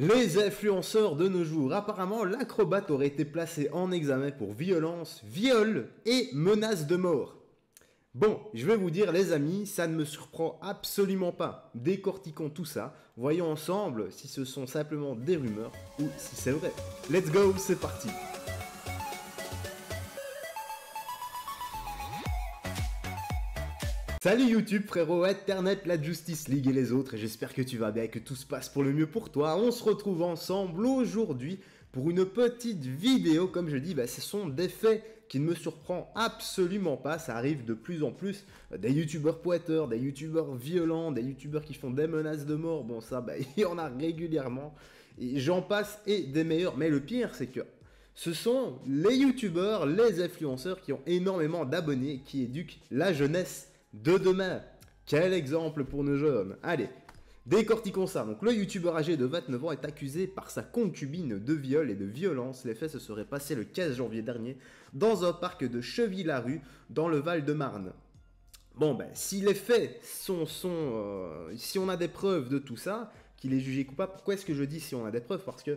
Les influenceurs de nos jours. Apparemment, l'acrobate aurait été placé en examen pour violence, viol et menace de mort. Bon, je vais vous dire les amis, ça ne me surprend absolument pas. Décortiquons tout ça, voyons ensemble si ce sont simplement des rumeurs ou si c'est vrai. Let's go, c'est parti. Salut YouTube frérot, Internet, la Justice League et les autres, et j'espère que tu vas bien et que tout se passe pour le mieux pour toi. On se retrouve ensemble aujourd'hui pour une petite vidéo. Comme je dis, ce sont des faits qui ne me surprennent absolument pas. Ça arrive de plus en plus. Des youtubeurs pointeurs, des youtubeurs violents, des youtubeurs qui font des menaces de mort. Bon ça, il y en a régulièrement. Et j'en passe et des meilleurs. Mais le pire, c'est que ce sont les youtubeurs, les influenceurs qui ont énormément d'abonnés, qui éduquent la jeunesse de demain. Quel exemple pour nos jeunes. Allez, décortiquons ça. Donc le youtubeur âgé de 29 ans est accusé par sa concubine de viol et de violence. Les faits se seraient passés le 15 janvier dernier dans un parc de Chevy-Larue dans le Val-de-Marne. Bon si les faits si on a des preuves de tout ça, qu'il est jugé coupable, pourquoi est-ce que je dis si on a des preuves? Parce que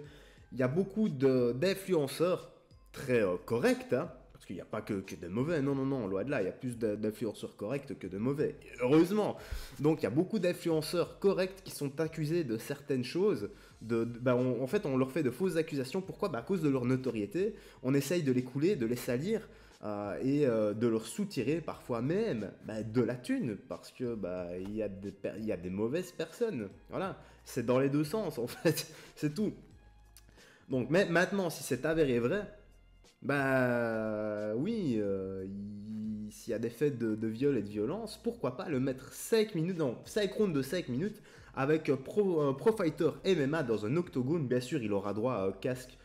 il y a beaucoup d'influenceurs très corrects, hein. Parce qu'il n'y a pas que de mauvais, non, loin de là, il y a plus d'influenceurs corrects que de mauvais, heureusement. Donc il y a beaucoup d'influenceurs corrects qui sont accusés de certaines choses, en fait on leur fait de fausses accusations, pourquoi? À cause de leur notoriété, on essaye de les couler, de les salir, et de leur soutirer parfois même de la thune, parce que il y a des mauvaises personnes, voilà, c'est dans les deux sens en fait, c'est tout. Donc mais maintenant, si c'est avéré vrai, oui, s'il y a des faits de viol et de violence, pourquoi pas le mettre 5 minutes, non, 5 rounds de 5 minutes avec Pro Fighter MMA dans un octogone. Bien sûr, il aura droit à un casque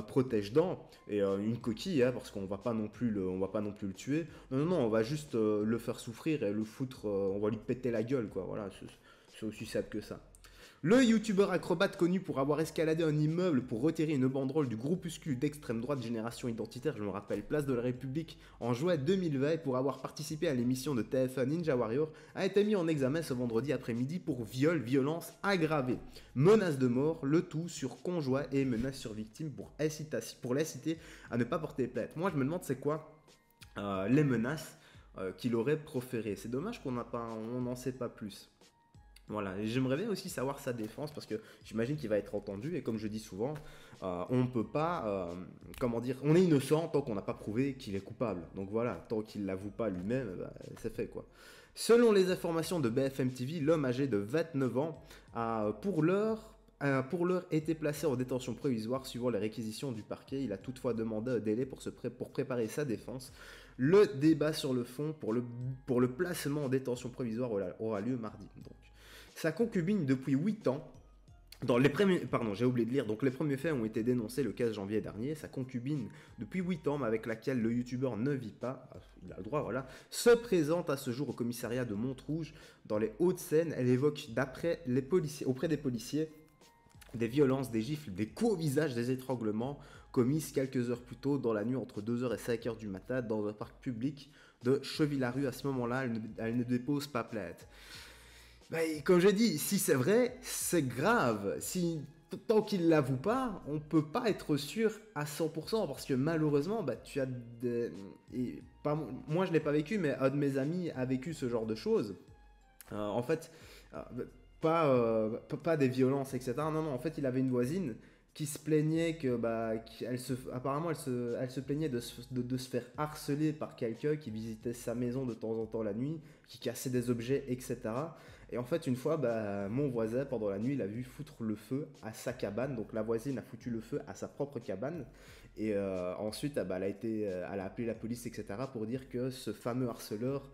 protège-dents et une coquille, hein, parce qu'on va pas non plus le tuer. Non, on va juste le faire souffrir et le foutre, on va lui péter la gueule, quoi. Voilà, c'est aussi simple que ça. Le youtubeur acrobate connu pour avoir escaladé un immeuble pour retirer une banderole du groupuscule d'extrême droite Génération Identitaire, je me rappelle, Place de la République, en juin 2020, pour avoir participé à l'émission de TF1 Ninja Warrior, a été mis en examen ce vendredi après-midi pour viol, violence aggravée, menace de mort, le tout sur conjoint et menace sur victime pour l'inciter à ne pas porter plainte. Moi je me demande c'est quoi les menaces qu'il aurait proférées. C'est dommage qu'on n'en sait pas plus. Voilà, et j'aimerais bien aussi savoir sa défense parce que j'imagine qu'il va être entendu et comme je dis souvent, on ne peut pas, on est innocent tant qu'on n'a pas prouvé qu'il est coupable. Donc voilà, tant qu'il ne l'avoue pas lui-même, c'est fait quoi. Selon les informations de BFM TV, l'homme âgé de 29 ans a pour l'heure été placé en détention provisoire suivant les réquisitions du parquet. Il a toutefois demandé un délai pour préparer sa défense. Le débat sur le fond pour le placement en détention provisoire aura lieu mardi. Donc, sa concubine depuis 8 ans, j'ai oublié de lire, donc les premiers faits ont été dénoncés le 15 janvier dernier. Sa concubine depuis 8 ans, mais avec laquelle le youtubeur ne vit pas, il a le droit, voilà, se présente à ce jour au commissariat de Montrouge dans les Hauts-de-Seine. Elle évoque auprès des policiers des violences, des gifles, des coups au visage, des étranglements commises quelques heures plus tôt dans la nuit entre 2h et 5h du matin dans un parc public de Chevy-Larue. À ce moment-là, elle ne dépose pas plainte. Comme j'ai dit, si c'est vrai, c'est grave. Tant qu'il ne l'avoue pas, on ne peut pas être sûr à 100% parce que malheureusement, tu as moi je ne l'ai pas vécu, mais un de mes amis a vécu ce genre de choses. En fait, pas des violences, etc. Non, en fait, il avait une voisine qui se plaignait apparemment elle se plaignait de se faire harceler par quelqu'un qui visitait sa maison de temps en temps la nuit, qui cassait des objets, etc. Et en fait, une fois, mon voisin, pendant la nuit, il a vu foutre le feu à sa cabane. Donc la voisine a foutu le feu à sa propre cabane. Et ensuite, elle a appelé la police, etc. pour dire que ce fameux harceleur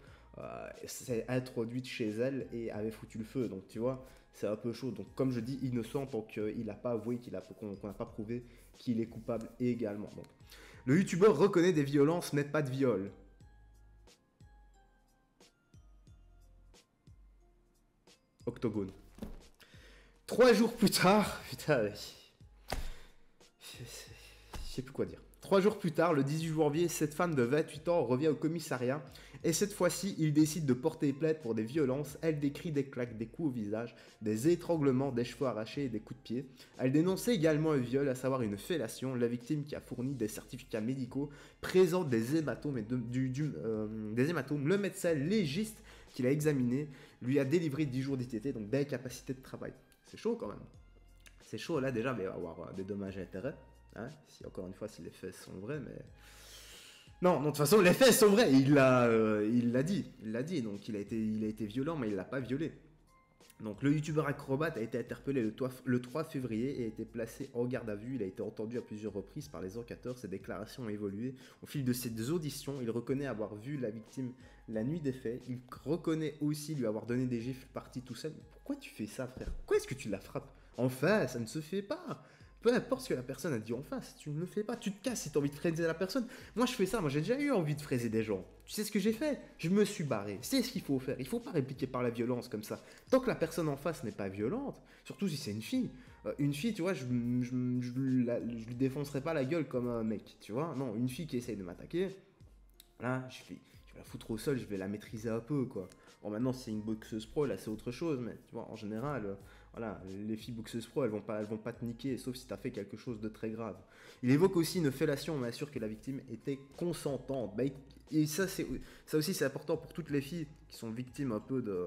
s'est introduite chez elle et avait foutu le feu. Donc tu vois, c'est un peu chaud. Donc comme je dis, innocent tant qu'il n'a pas avoué, qu'on n'a pas prouvé qu'il est coupable également. Donc, le youtubeur reconnaît des violences mais pas de viol. Octogone. 3 jours plus tard, putain, je sais plus quoi dire. 3 jours plus tard, le 18 janvier, cette femme de 28 ans revient au commissariat Et cette fois-ci, il décide de porter plainte pour des violences. Elle décrit des claques, des coups au visage, des étranglements, des cheveux arrachés et des coups de pied. Elle dénonçait également un viol, à savoir une fellation. La victime, qui a fourni des certificats médicaux, présente des hématomes. Des hématomes. Le médecin légiste qui l'a examiné lui a délivré 10 jours d'ITT, donc d'incapacité de travail. C'est chaud quand même. C'est chaud là déjà, mais il va y avoir des dommages et intérêts. Hein, si, encore une fois, si les faits sont vrais, mais... Non, de toute façon, les faits sont vrais. Il l'a dit. Donc il a été violent, mais il l'a pas violé. Donc le youtubeur acrobate a été interpellé le 3 février et a été placé en garde à vue. Il a été entendu à plusieurs reprises par les enquêteurs. Ses déclarations ont évolué. Au fil de ses auditions, il reconnaît avoir vu la victime la nuit des faits. Il reconnaît aussi lui avoir donné des gifles parti tout seul. Mais pourquoi tu fais ça, frère? Pourquoi est-ce que tu la frappes? Enfin, ça ne se fait pas. Peu importe ce que la personne a dit en face, tu ne le fais pas, tu te casses si tu as envie de fraiser la personne. Moi je fais ça, moi j'ai déjà eu envie de fraiser des gens. Tu sais ce que j'ai fait? Je me suis barré. C'est ce qu'il faut faire. Il faut pas répliquer par la violence comme ça. Tant que la personne en face n'est pas violente, surtout si c'est une fille, tu vois, je lui défoncerai pas la gueule comme un mec, tu vois. Non, une fille qui essaye de m'attaquer, là, je vais la foutre au sol, je vais la maîtriser un peu, quoi. Bon, maintenant, si c'est une boxeuse pro, là, c'est autre chose, mais tu vois, en général, voilà, les filles boxeuses pro, elles vont pas te niquer, sauf si tu as fait quelque chose de très grave. Il évoque aussi une fellation, mais assure que la victime était consentante. Bah, et ça aussi, c'est important pour toutes les filles qui sont victimes un peu de...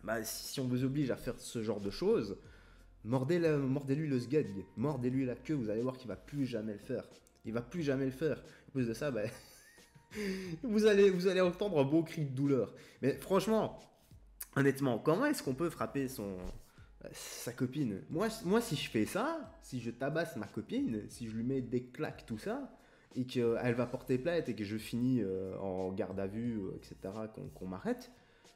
Bah, si on vous oblige à faire ce genre de choses, mordez-lui le sgeg, mordez-lui la queue, vous allez voir qu'il va plus jamais le faire. Il va plus jamais le faire. En plus de ça, bah... vous allez entendre un beau cri de douleur. Mais franchement, honnêtement, comment est-ce qu'on peut frapper sa copine? Moi, si je fais ça, si je tabasse ma copine, si je lui mets des claques, tout ça, et qu'elle va porter plainte et que je finis en garde à vue, etc., qu'on m'arrête,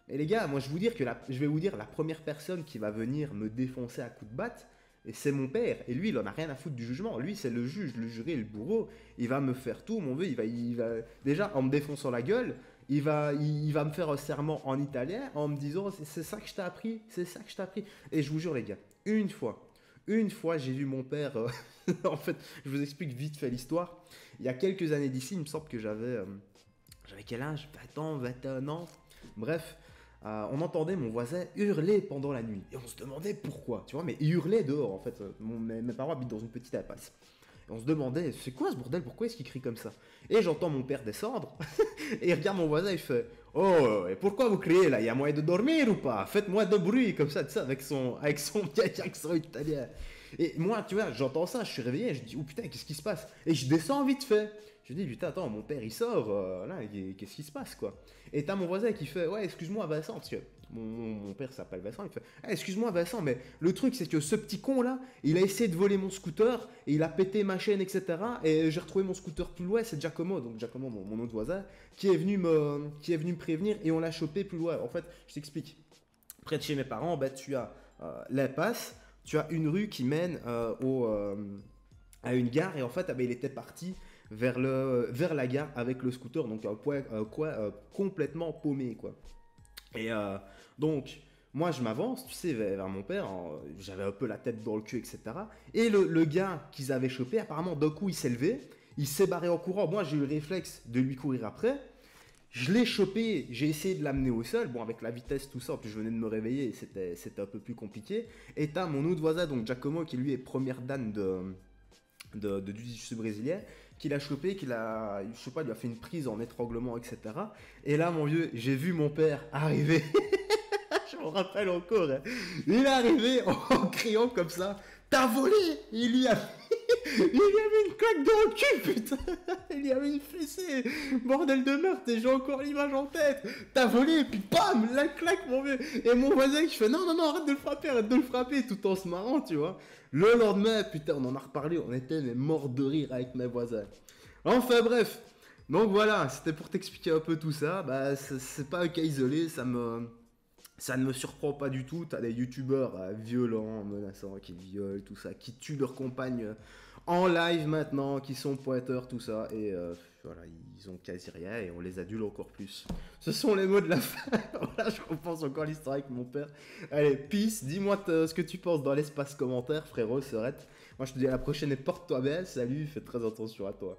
et les gars, moi je vais vous dire, la première personne qui va venir me défoncer à coups de batte, et c'est mon père. Et lui, il en a rien à foutre du jugement. Lui, c'est le juge, le juré, le bourreau. Il va me faire tout, mon vieux. Il va déjà, en me défonçant la gueule, il va me faire un serment en italien en me disant c'est ça que je t'ai appris, c'est ça que je t'ai appris. Et je vous jure, les gars, une fois, j'ai vu mon père. En fait, je vous explique vite fait l'histoire. Il y a quelques années d'ici, il me semble que j'avais quel âge? 20 ans, 21 ans. Bref. On entendait mon voisin hurler pendant la nuit. Et on se demandait pourquoi, tu vois, mais il hurlait dehors, en fait. Mes parents habitent dans une petite impasse. Et on se demandait, c'est quoi ce bordel? Pourquoi est-ce qu'il crie comme ça? Et j'entends mon père descendre, et il regarde mon voisin, il fait, oh, et pourquoi vous criez là? Il y a moyen de dormir ou pas? Faites-moi de bruit, comme ça, avec son vieil accent italien. Et moi, tu vois, j'entends ça, je suis réveillé, je dis, oh putain, qu'est-ce qui se passe? Et je descends vite fait. Je dis, putain, attends, mon père il sort, là, qu'est-ce qui se passe, quoi? Et t'as mon voisin qui fait, ouais, excuse-moi, Vincent, parce que mon père s'appelle Vincent, il fait, ah, excuse-moi, Vincent, mais le truc, c'est que ce petit con là, il a essayé de voler mon scooter, et il a pété ma chaîne, etc. Et j'ai retrouvé mon scooter plus loin, c'est Giacomo, donc Giacomo, mon autre voisin, qui est venu me prévenir, et on l'a chopé plus loin. En fait, je t'explique. Près de chez mes parents, bah, tu as l'impasse, tu as une rue qui mène à une gare, et en fait, il était parti vers la gare avec le scooter, donc un coin complètement paumé, quoi. Et donc, moi je m'avance, tu sais, vers mon père, j'avais un peu la tête dans le cul, etc. Et le gars qu'ils avaient chopé, apparemment d'un coup il s'est levé, il s'est barré en courant. Moi j'ai eu le réflexe de lui courir après. Je l'ai chopé, j'ai essayé de l'amener au sol. Bon, avec la vitesse, tout ça, puis je venais de me réveiller, c'était un peu plus compliqué. Et t'as mon autre voisin, donc Giacomo, qui lui est première dan du jiu-jitsu brésilien, qu'il a chopé, je sais pas, il lui a fait une prise en étranglement, etc. Et là, mon vieux, j'ai vu mon père arriver. Je m'en rappelle encore. Hein. Il est arrivé en criant comme ça. T'as volé! Il lui a mis une claque dans le cul, putain! Il lui a mis une fessée! Bordel de meurtre, et j'ai encore l'image en tête! T'as volé, et puis bam! La claque, mon vieux! Et mon voisin qui fait non, arrête de le frapper, tout en se marrant, tu vois. Le lendemain, putain, on en a reparlé, on était morts de rire avec mes voisins. Enfin bref, donc voilà, c'était pour t'expliquer un peu tout ça. Bah, c'est pas un cas isolé, ça ne me surprend pas du tout. T'as des youtubeurs violents, menaçants, qui violent, tout ça, qui tuent leurs compagnes en live maintenant, qui sont pointeurs, tout ça. Et voilà, ils ont quasi rien et on les adule encore plus. Ce sont les mots de la fin. Voilà, je repense encore l'histoire avec mon père. Allez, peace, dis-moi ce que tu penses dans l'espace commentaire, frérot, Serette. Moi, je te dis à la prochaine et porte-toi bien. Salut, fais très attention à toi.